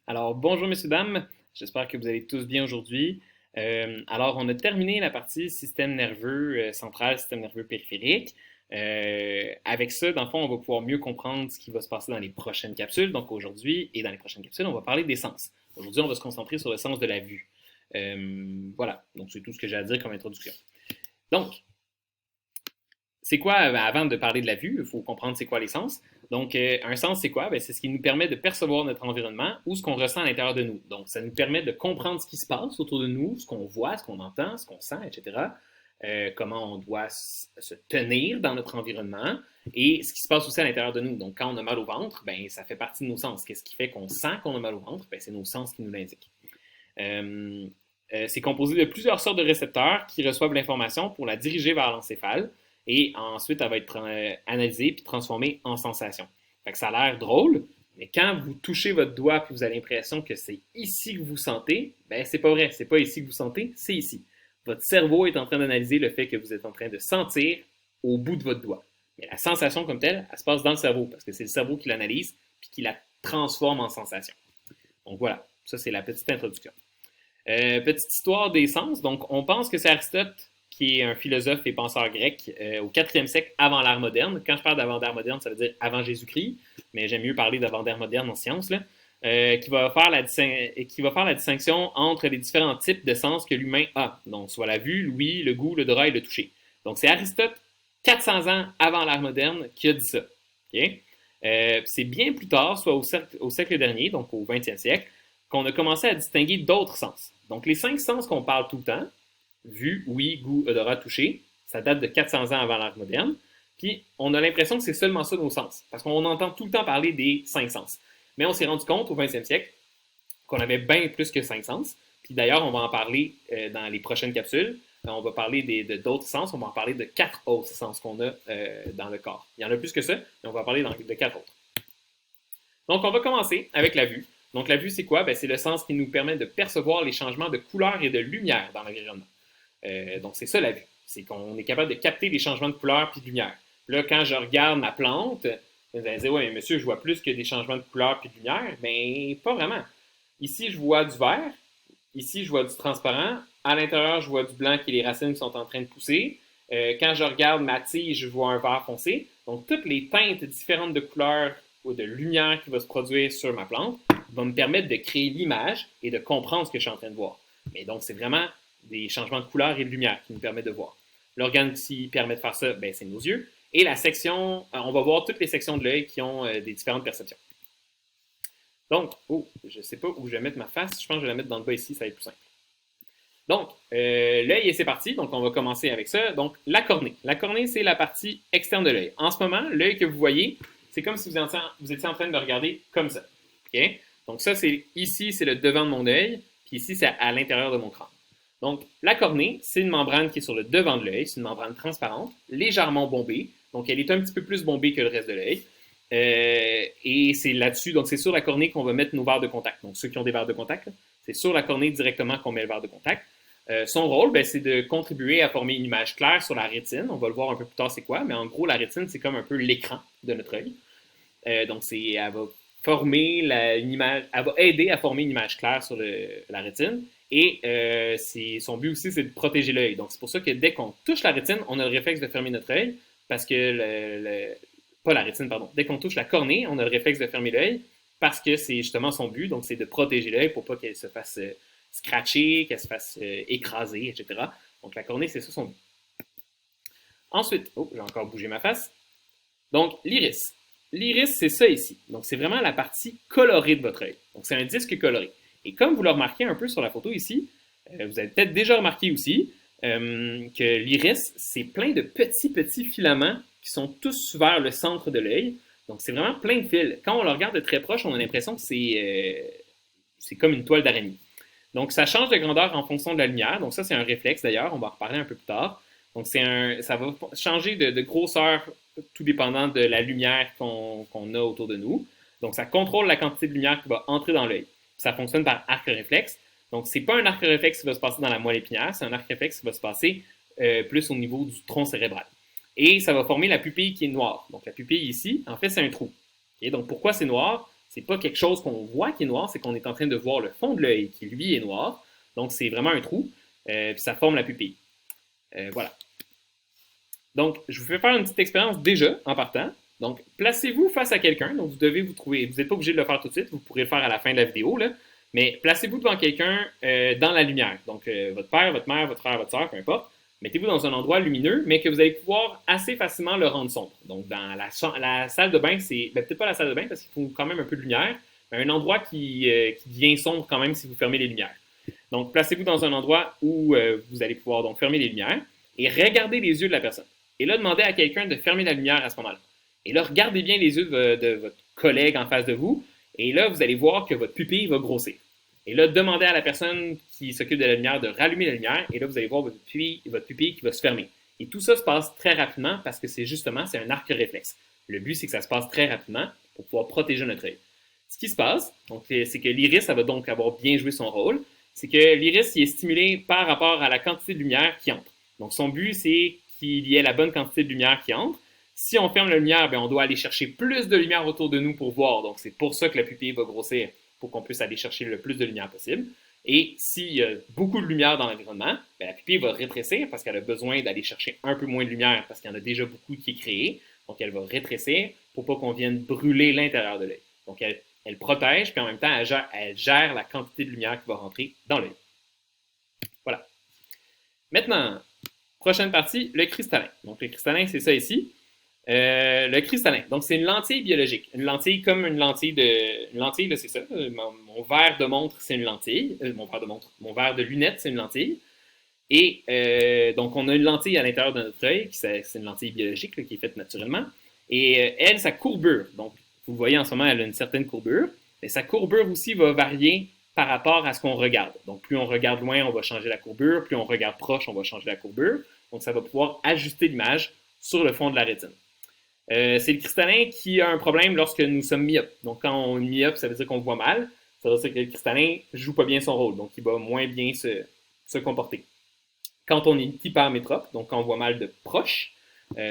Alors, bonjour messieurs, dames, j'espère que vous allez tous bien aujourd'hui. Alors, on a terminé la partie système nerveux central, système nerveux périphérique. Avec ça, dans le fond, on va pouvoir mieux comprendre ce qui va se passer dans les prochaines capsules. Donc aujourd'hui et dans les prochaines capsules, on va parler des sens. Aujourd'hui, on va se concentrer sur le sens de la vue. Voilà, donc c'est tout ce que j'ai à dire comme introduction. Donc, c'est quoi, avant de parler de la vue, il faut comprendre c'est quoi les sens. Donc, un sens, c'est quoi? Ben, c'est ce qui nous permet de percevoir notre environnement ou ce qu'on ressent à l'intérieur de nous. Donc, ça nous permet de comprendre ce qui se passe autour de nous, ce qu'on voit, ce qu'on entend, ce qu'on sent, etc. Comment on doit se tenir dans notre environnement et ce qui se passe aussi à l'intérieur de nous. Donc, quand on a mal au ventre, ben, ça fait partie de nos sens. Qu'est-ce qui fait qu'on sent qu'on a mal au ventre? Ben, c'est nos sens qui nous l'indiquent. Euh, c'est composé de plusieurs sortes de récepteurs qui reçoivent l'information pour la diriger vers l'encéphale et ensuite elle va être analysée puis transformée en sensation. Fait que ça a l'air drôle, mais quand vous touchez votre doigt puis vous avez l'impression que c'est ici que vous sentez, ben c'est pas vrai, c'est pas ici que vous sentez, c'est ici. Votre cerveau est en train d'analyser le fait que vous êtes en train de sentir au bout de votre doigt. Mais la sensation comme telle, elle se passe dans le cerveau parce que c'est le cerveau qui l'analyse puis qui la transforme en sensation. Donc voilà, ça c'est la petite introduction. Petite histoire des sens. Donc, on pense que c'est Aristote, qui est un philosophe et penseur grec au 4e siècle avant l'ère moderne. Quand je parle d'avant-l'ère moderne, ça veut dire avant Jésus-Christ, mais j'aime mieux parler d'avant-l'ère moderne en sciences, là, qui va faire la distinction entre les différents types de sens que l'humain a. Donc, soit la vue, l'ouïe, le goût, l'odorat et le toucher. Donc, c'est Aristote, 400 ans avant l'ère moderne, qui a dit ça. Okay? C'est bien plus tard, soit au siècle dernier, donc au 20e siècle, qu'on a commencé à distinguer d'autres sens. Donc, les 5 sens qu'on parle tout le temps, vue, ouïe, goût, odorat, toucher, ça date de 400 ans avant l'ère moderne. Puis, on a l'impression que c'est seulement ça nos sens, parce qu'on entend tout le temps parler des 5 sens. Mais on s'est rendu compte au 20e siècle qu'on avait bien plus que 5 sens. Puis d'ailleurs, on va en parler dans les prochaines capsules. On va parler d'autres sens, on va en parler de 4 autres sens qu'on a dans le corps. Il y en a plus que ça, mais on va en parler de 4 autres. Donc, on va commencer avec la vue. Donc, la vue, c'est quoi? Ben, c'est le sens qui nous permet de percevoir les changements de couleur et de lumière dans l'environnement. Donc, c'est ça la vue. C'est qu'on est capable de capter les changements de couleur et de lumière. Là, quand je regarde ma plante, vous allez dire, ouais, mais monsieur, je vois plus que des changements de couleur et de lumière. Ben, pas vraiment. Ici, je vois du vert. Ici, je vois du transparent. À l'intérieur, je vois du blanc qui est les racines qui sont en train de pousser. Quand je regarde ma tige, je vois un vert foncé. Donc, toutes les teintes différentes de couleurs ou de lumière qui va se produire sur ma plante va me permettre de créer l'image et de comprendre ce que je suis en train de voir. Mais donc, c'est vraiment des changements de couleur et de lumière qui nous permettent de voir. L'organe qui permet de faire ça, ben, c'est nos yeux. Et la section, on va voir toutes les sections de l'œil qui ont des différentes perceptions. Donc, je ne sais pas où je vais mettre ma face. Je pense que je vais la mettre dans le bas ici, ça va être plus simple. Donc, l'œil, et c'est parti. Donc, on va commencer avec ça. Donc, la cornée. La cornée, c'est la partie externe de l'œil. En ce moment, l'œil que vous voyez, c'est comme si vous étiez en train de le regarder comme ça. Okay? Donc, ça, c'est ici, c'est le devant de mon œil. Puis ici, c'est à l'intérieur de mon crâne. Donc, la cornée, c'est une membrane qui est sur le devant de l'œil. C'est une membrane transparente, légèrement bombée. Donc, elle est un petit peu plus bombée que le reste de l'œil. Et c'est là-dessus, donc c'est sur la cornée qu'on va mettre nos verres de contact. Donc, ceux qui ont des verres de contact, c'est sur la cornée directement qu'on met le verre de contact. Son rôle, ben, c'est de contribuer à former une image claire sur la rétine. On va le voir un peu plus tard c'est quoi, mais en gros, la rétine, c'est comme un peu l'écran de notre œil. Donc, elle va former une image, elle va aider à former une image claire sur la rétine. Et son but aussi, c'est de protéger l'œil. Donc, c'est pour ça que dès qu'on touche la rétine, on a le réflexe de fermer notre œil, parce que pas la rétine, pardon. Dès qu'on touche la cornée, on a le réflexe de fermer l'œil, parce que c'est justement son but. Donc, c'est de protéger l'œil pour pas qu'elle se fasse scratcher, qu'elle se fasse écraser, etc. Donc, la cornée, c'est ça son but. Ensuite, j'ai encore bougé ma face. Donc, l'iris. L'iris, c'est ça ici. Donc, c'est vraiment la partie colorée de votre œil. Donc, c'est un disque coloré. Et comme vous le remarquez un peu sur la photo ici, vous avez peut-être déjà remarqué aussi que l'iris, c'est plein de petits filaments qui sont tous vers le centre de l'œil. Donc, c'est vraiment plein de fils. Quand on le regarde de très proche, on a l'impression que c'est comme une toile d'araignée. Donc, ça change de grandeur en fonction de la lumière. Donc, ça, c'est un réflexe d'ailleurs. On va en reparler un peu plus tard. Donc, ça va changer de grosseur tout dépendant de la lumière qu'on a autour de nous. Donc, ça contrôle la quantité de lumière qui va entrer dans l'œil. Ça fonctionne par arc réflexe. Donc, ce n'est pas un arc réflexe qui va se passer dans la moelle épinière, c'est un arc réflexe qui va se passer plus au niveau du tronc cérébral. Et ça va former la pupille qui est noire. Donc, la pupille ici, en fait, c'est un trou. Okay? Donc, pourquoi c'est noir? C'est pas quelque chose qu'on voit qui est noir, c'est qu'on est en train de voir le fond de l'œil qui, lui, est noir. Donc, c'est vraiment un trou, puis ça forme la pupille. Voilà. Donc, je vous fais faire une petite expérience déjà en partant. Donc, placez-vous face à quelqu'un. Donc, vous devez vous trouver. Vous n'êtes pas obligé de le faire tout de suite. Vous pourrez le faire à la fin de la vidéo. Là. Mais placez-vous devant quelqu'un dans la lumière. Donc, votre père, votre mère, votre frère, votre soeur, peu importe. Mettez-vous dans un endroit lumineux, mais que vous allez pouvoir assez facilement le rendre sombre. Donc, dans la salle de bain, c'est peut-être pas la salle de bain parce qu'il faut quand même un peu de lumière, mais un endroit qui devient sombre quand même si vous fermez les lumières. Donc, placez-vous dans un endroit où vous allez pouvoir donc fermer les lumières et regardez les yeux de la personne. Et là, demandez à quelqu'un de fermer la lumière à ce moment-là. Et là, regardez bien les yeux de votre collègue en face de vous. Et là, vous allez voir que votre pupille va grossir. Et là, demandez à la personne qui s'occupe de la lumière de rallumer la lumière. Et là, vous allez voir votre pupille qui va se fermer. Et tout ça se passe très rapidement parce que c'est un arc réflexe. Le but, c'est que ça se passe très rapidement pour pouvoir protéger notre œil. Ce qui se passe, c'est que l'iris, ça va donc avoir bien joué son rôle. C'est que l'iris, il est stimulé par rapport à la quantité de lumière qui entre. Donc, son but, c'est qu'il y ait la bonne quantité de lumière qui entre. Si on ferme la lumière, bien, on doit aller chercher plus de lumière autour de nous pour voir. Donc, c'est pour ça que la pupille va grossir, pour qu'on puisse aller chercher le plus de lumière possible. Et s'il y a beaucoup de lumière dans l'environnement, bien, la pupille va rétrécir parce qu'elle a besoin d'aller chercher un peu moins de lumière parce qu'il y en a déjà beaucoup qui est créé. Donc, elle va rétrécir pour pas qu'on vienne brûler l'intérieur de l'œil. Donc, elle protège, puis en même temps, elle gère la quantité de lumière qui va rentrer dans l'œil. Voilà. Maintenant, prochaine partie, le cristallin. Donc, le cristallin, c'est ça ici. Le cristallin. Donc, c'est une lentille biologique. Une lentille comme une lentille Une lentille, là, c'est ça. Mon verre de montre, c'est une lentille. Mon verre de lunettes, c'est une lentille. Et donc, on a une lentille à l'intérieur de notre œil, c'est une lentille biologique là, qui est faite naturellement. Et elle, sa courbure. Donc, vous voyez en ce moment, elle a une certaine courbure. Mais sa courbure aussi va varier par rapport à ce qu'on regarde. Donc, plus on regarde loin, on va changer la courbure. Plus on regarde proche, on va changer la courbure. Donc, ça va pouvoir ajuster l'image sur le fond de la rétine. C'est le cristallin qui a un problème lorsque nous sommes myopes. Donc, quand on est myope, ça veut dire qu'on voit mal. Ça veut dire que le cristallin ne joue pas bien son rôle. Donc, il va moins bien se comporter. Quand on est hypermétrope, donc quand on voit mal de proche,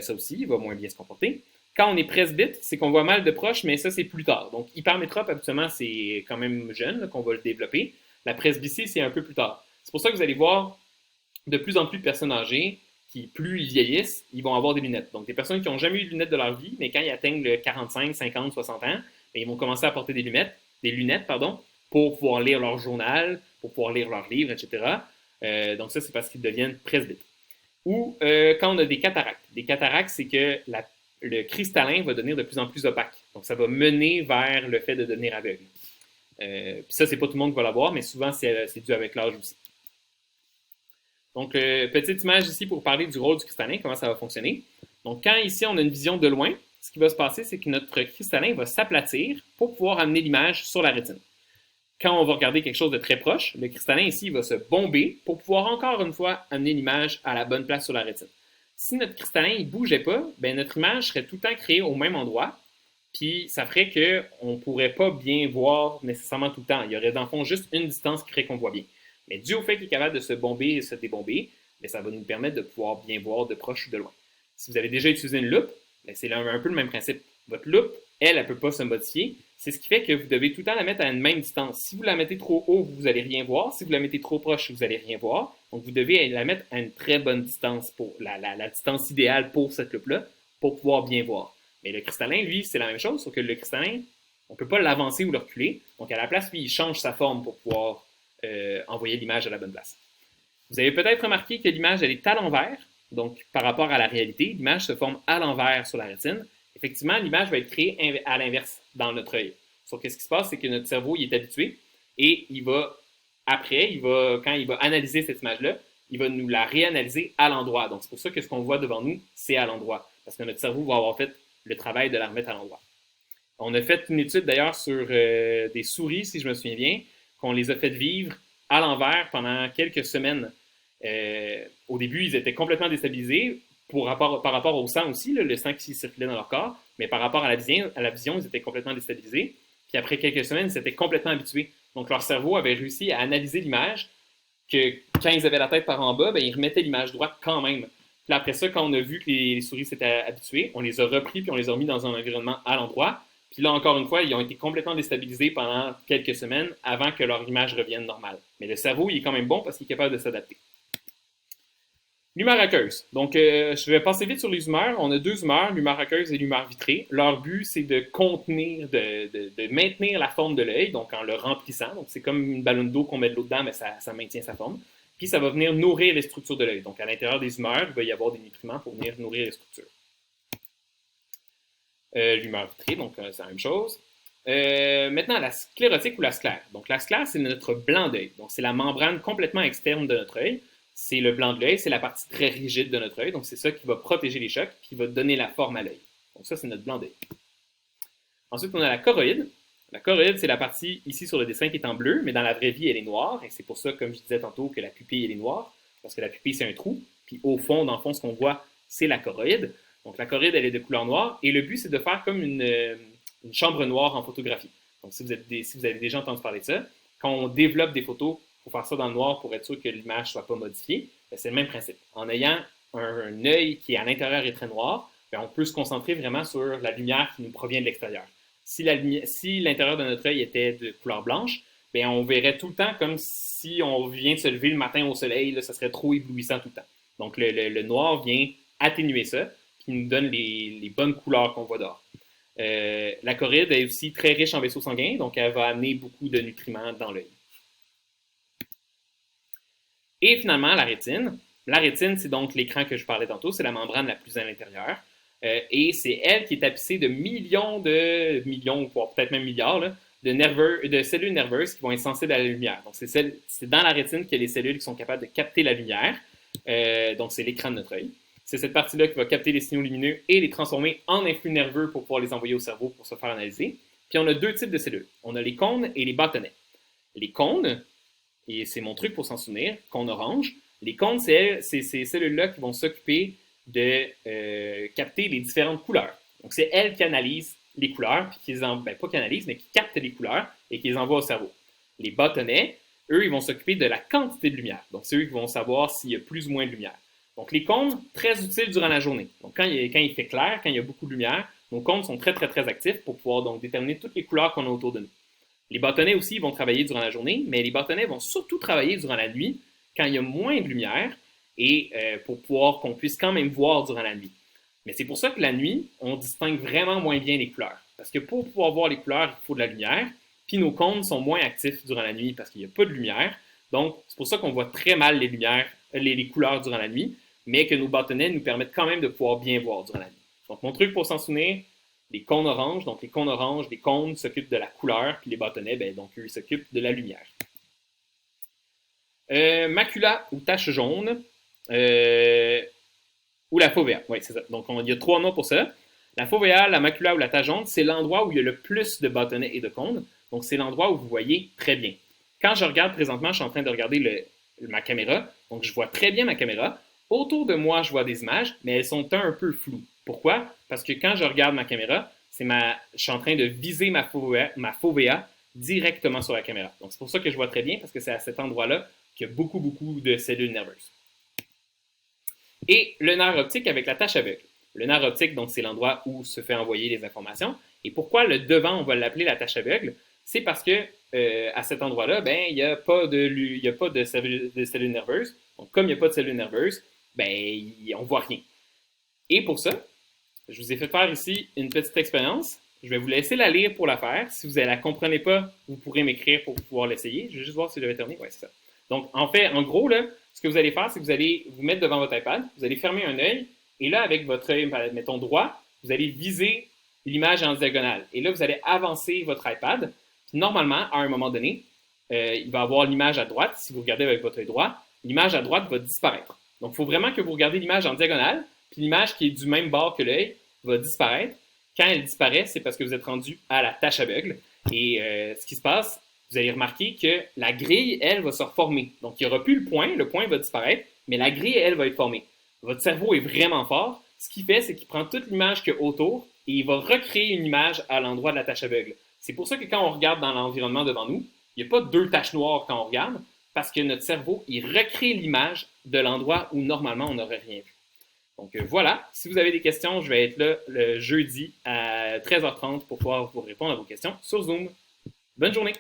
ça aussi, il va moins bien se comporter. Quand on est presbyte, c'est qu'on voit mal de proche, mais ça, c'est plus tard. Donc, hypermétrope, habituellement, c'est quand même jeune là, qu'on va le développer. La presbytie, c'est un peu plus tard. C'est pour ça que vous allez voir de plus en plus de personnes âgées qui, plus ils vieillissent, ils vont avoir des lunettes. Donc, des personnes qui n'ont jamais eu de lunettes de leur vie, mais quand ils atteignent le 45, 50, 60 ans, bien, ils vont commencer à porter des lunettes, pour pouvoir lire leur journal, pour pouvoir lire leurs livres, etc. Donc, ça, c'est parce qu'ils deviennent presbytes. Ou quand on a des cataractes. Des cataractes, c'est que le cristallin va devenir de plus en plus opaque. Donc, ça va mener vers le fait de devenir aveugle. Puis ça, c'est pas tout le monde qui va l'avoir, mais souvent, c'est dû avec l'âge aussi. Donc, petite image ici pour parler du rôle du cristallin, comment ça va fonctionner. Donc, quand ici, on a une vision de loin, ce qui va se passer, c'est que notre cristallin va s'aplatir pour pouvoir amener l'image sur la rétine. Quand on va regarder quelque chose de très proche, le cristallin ici va se bomber pour pouvoir encore une fois amener l'image à la bonne place sur la rétine. Si notre cristallin ne bougeait pas, bien, notre image serait tout le temps créée au même endroit, puis ça ferait qu'on ne pourrait pas bien voir nécessairement tout le temps. Il y aurait dans le fond juste une distance qui ferait qu'on voit bien. Mais dû au fait qu'il est capable de se bomber et se débomber, bien, ça va nous permettre de pouvoir bien voir de proche ou de loin. Si vous avez déjà utilisé une loupe, bien, c'est un peu le même principe. Votre loupe, elle ne peut pas se modifier. C'est ce qui fait que vous devez tout le temps la mettre à une même distance. Si vous la mettez trop haut, vous n'allez rien voir. Si vous la mettez trop proche, vous n'allez rien voir. Donc, vous devez la mettre à une très bonne distance, pour la distance idéale pour cette loupe-là, pour pouvoir bien voir. Mais le cristallin, lui, c'est la même chose, sauf que le cristallin, on ne peut pas l'avancer ou le reculer. Donc, à la place, lui, il change sa forme pour pouvoir envoyer l'image à la bonne place. Vous avez peut-être remarqué que l'image, elle est à l'envers. Donc, par rapport à la réalité, l'image se forme à l'envers sur la rétine. Effectivement, l'image va être créée à l'inverse dans notre œil. Sauf que ce qui se passe, c'est que notre cerveau il est habitué et quand il va analyser cette image-là, il va nous la réanalyser à l'endroit. Donc, c'est pour ça que ce qu'on voit devant nous, c'est à l'endroit. Parce que notre cerveau va avoir fait le travail de la remettre à l'endroit. On a fait une étude d'ailleurs sur des souris, si je me souviens bien, qu'on les a fait vivre à l'envers pendant quelques semaines. Au début, ils étaient complètement déstabilisés par rapport au sang aussi, là, le sang qui circulait dans leur corps, mais par rapport à la vision, ils étaient complètement déstabilisés. Puis après quelques semaines, ils s'étaient complètement habitués. Donc leur cerveau avait réussi à analyser l'image, que quand ils avaient la tête par en bas, bien, ils remettaient l'image droite quand même. Puis après ça, quand on a vu que les souris s'étaient habituées, on les a repris puis on les a remis dans un environnement à l'endroit. Puis là, encore une fois, ils ont été complètement déstabilisés pendant quelques semaines avant que leur image revienne normale. Mais le cerveau, il est quand même bon parce qu'il est capable de s'adapter. L'humeur aqueuse. Donc, je vais passer vite sur les humeurs. On a deux humeurs, l'humeur aqueuse et l'humeur vitrée. Leur but, c'est de contenir, de maintenir la forme de l'œil, donc en le remplissant. Donc, c'est comme une ballonne d'eau qu'on met de l'eau dedans, mais ça maintient sa forme. Puis, ça va venir nourrir les structures de l'œil. Donc, à l'intérieur des humeurs, il va y avoir des nutriments pour venir nourrir les structures. L'humeur vitrée, donc c'est la même chose. Maintenant, la sclérotique ou la sclère. Donc, la sclère, c'est notre blanc d'œil. Donc, c'est la membrane complètement externe de notre œil. C'est le blanc de l'œil, c'est la partie très rigide de notre œil. Donc, c'est ça qui va protéger les chocs, puis qui va donner la forme à l'œil. Donc, ça, c'est notre blanc d'œil. Ensuite, on a la choroïde. La choroïde, c'est la partie ici sur le dessin qui est en bleu, mais dans la vraie vie, elle est noire. Et c'est pour ça, comme je disais tantôt, que la pupille, elle est noire. Parce que la pupille, c'est un trou. Puis au fond, dans le fond, ce qu'on voit, c'est la choroïde. Donc, la choroïde, elle est de couleur noire. Et le but, c'est de faire comme une chambre noire en photographie. Donc, si vous avez déjà entendu parler de ça, quand on développe des photos, il faut faire ça dans le noir pour être sûr que l'image ne soit pas modifiée. C'est le même principe. En ayant un œil qui, à l'intérieur, est très noir, on peut se concentrer vraiment sur la lumière qui nous provient de l'extérieur. Si l'intérieur de notre œil était de couleur blanche, on verrait tout le temps comme si on vient de se lever le matin au soleil, là, ça serait trop éblouissant tout le temps. Donc, le noir vient atténuer ça, puis nous donne les bonnes couleurs qu'on voit dehors. La choroïde est aussi très riche en vaisseaux sanguins, donc elle va amener beaucoup de nutriments dans l'œil. Et finalement, la rétine. La rétine, c'est donc l'écran que je parlais tantôt, c'est la membrane la plus à l'intérieur. Et c'est elle qui est tapissée de millions, voire peut-être même milliards, là, de cellules nerveuses qui vont être sensibles à la lumière. Donc, c'est dans la rétine qu'il y a les cellules qui sont capables de capter la lumière. Donc, c'est l'écran de notre œil. C'est cette partie-là qui va capter les signaux lumineux et les transformer en influx nerveux pour pouvoir les envoyer au cerveau pour se faire analyser. Puis, on a deux types de cellules. On a les cônes et les bâtonnets. Les cônes, et c'est mon truc pour s'en souvenir, cône orange. Les cônes, c'est ces cellules-là qui vont s'occuper de capter les différentes couleurs. Donc, c'est elles qui analysent les couleurs, puis pas qui analysent, mais qui captent les couleurs et qui les envoient au cerveau. Les bâtonnets, eux, ils vont s'occuper de la quantité de lumière. Donc, c'est eux qui vont savoir s'il y a plus ou moins de lumière. Donc, les cônes, très utiles durant la journée. Donc, quand il fait clair, quand il y a beaucoup de lumière, nos cônes sont très, très, très actifs pour pouvoir donc déterminer toutes les couleurs qu'on a autour de nous. Les bâtonnets aussi vont travailler durant la journée, mais les bâtonnets vont surtout travailler durant la nuit, quand il y a moins de lumière, et pour pouvoir qu'on puisse quand même voir durant la nuit. Mais c'est pour ça que la nuit, on distingue vraiment moins bien les couleurs. Parce que pour pouvoir voir les couleurs, il faut de la lumière, puis nos cônes sont moins actifs durant la nuit parce qu'il n'y a pas de lumière. Donc, c'est pour ça qu'on voit très mal les couleurs durant la nuit, mais que nos bâtonnets nous permettent quand même de pouvoir bien voir durant la nuit. Donc, mon truc pour s'en souvenir, les cônes oranges, donc les cônes oranges, les cônes s'occupent de la couleur, puis les bâtonnets, donc eux, ils s'occupent de la lumière. Macula ou tache jaune, ou la fovea. Oui, c'est ça. Donc, il y a trois noms pour ça. La fovea, la macula ou la tache jaune, c'est l'endroit où il y a le plus de bâtonnets et de cônes. Donc, c'est l'endroit où vous voyez très bien. Quand je regarde présentement, je suis en train de regarder ma caméra. Donc, je vois très bien ma caméra. Autour de moi, je vois des images, mais elles sont un peu floues. Pourquoi? Parce que quand je regarde ma caméra, je suis en train de viser ma fovea directement sur la caméra. Donc, c'est pour ça que je vois très bien, parce que c'est à cet endroit-là qu'il y a beaucoup, beaucoup de cellules nerveuses. Et le nerf optique avec la tache aveugle. Le nerf optique, donc, c'est l'endroit où se fait envoyer les informations. Et pourquoi le devant, on va l'appeler la tache aveugle? C'est parce que à cet endroit-là, il n'y a pas de cellules nerveuses. Donc, comme il n'y a pas de cellules nerveuses, on ne voit rien. Et pour ça, je vous ai fait faire ici une petite expérience. Je vais vous laisser la lire pour la faire. Si vous ne la comprenez pas, vous pourrez m'écrire pour pouvoir l'essayer. Je vais juste voir si je l'avais terminé. Oui, c'est ça. Donc, en gros, là, ce que vous allez faire, c'est que vous allez vous mettre devant votre iPad, vous allez fermer un œil, et là, avec votre œil, mettons droit, vous allez viser l'image en diagonale. Et là, vous allez avancer votre iPad. Puis, normalement, à un moment donné, il va avoir l'image à droite. Si vous regardez avec votre œil droit, l'image à droite va disparaître. Donc, il faut vraiment que vous regardez l'image en diagonale, puis l'image qui est du même bord que l'œil va disparaître. Quand elle disparaît, c'est parce que vous êtes rendu à la tache aveugle. Et ce qui se passe, vous allez remarquer que la grille, elle, va se reformer. Donc, il n'y aura plus le point va disparaître, mais la grille, elle, va être formée. Votre cerveau est vraiment fort. Ce qu'il fait, c'est qu'il prend toute l'image qu'il y a autour et il va recréer une image à l'endroit de la tache aveugle. C'est pour ça que quand on regarde dans l'environnement devant nous, il n'y a pas deux taches noires quand on regarde, parce que notre cerveau, il recrée l'image de l'endroit où normalement on n'aurait rien vu. Donc voilà, si vous avez des questions, je vais être là le jeudi à 13h30 pour pouvoir vous répondre à vos questions sur Zoom. Bonne journée!